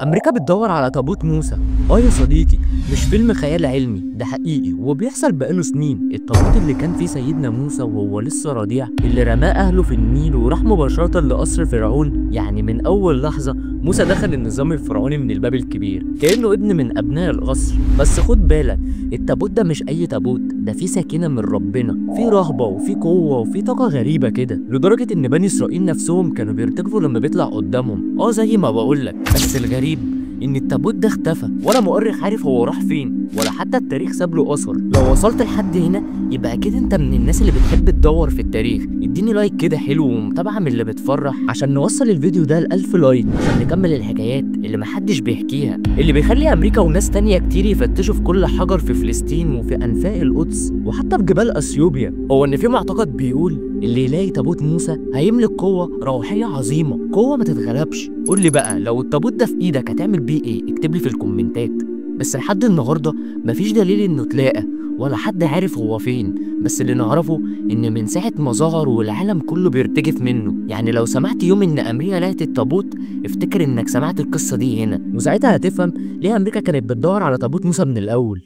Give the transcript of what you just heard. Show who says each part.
Speaker 1: أمريكا بتدور على تابوت موسى. يا صديقي، مش فيلم خيال علمي، ده حقيقي وبيحصل بقاله سنين. التابوت اللي كان فيه سيدنا موسى وهو لسه رضيع، اللي رماه أهله في النيل وراح مباشرة لقصر فرعون. يعني من أول لحظة موسى دخل النظام الفرعوني من الباب الكبير كأنه ابن من أبناء القصر. بس خد بالك، التابوت ده مش أي تابوت، ده فيه سكينة من ربنا، فيه رهبة وفيه قوة وفيه طاقة غريبة كده، لدرجة إن بني إسرائيل نفسهم كانوا بيرتجفوا لما بيطلع قدامهم. زي ما بقولك. بس الغريب ان التابوت ده اختفى، ولا مؤرخ عارف هو راح فين، ولا حتى التاريخ ساب له اثر. لو وصلت لحد هنا يبقى اكيد انت من الناس اللي بتحب تدور في التاريخ. اديني لايك كده حلو ومتابعه من اللي بتفرح، عشان نوصل الفيديو ده ل1000 لايك، عشان نكمل الحكايات اللي محدش بيحكيها، اللي بيخلي امريكا وناس تانية كتير يفتشوا في كل حجر في فلسطين وفي انفاق القدس وحتى في جبال اثيوبيا. هو ان في معتقد بيقول اللي يلاقي تابوت موسى هيملك قوة روحية عظيمة، قوة ما تتغلبش. قول لي بقى، لو التابوت ده في ايدك هتعمل بيه ايه؟ اكتب لي في الكومنتات. بس لحد النهارده مفيش دليل انه اتلاقى، ولا حد عارف هو فين. بس اللي نعرفه ان من ساعة ما ظهر والعالم كله بيرتجف منه. يعني لو سمعت يوم ان امريكا لقت التابوت، افتكر انك سمعت القصة دي هنا، وساعتها هتفهم ليه امريكا كانت بتدور على تابوت موسى من الاول.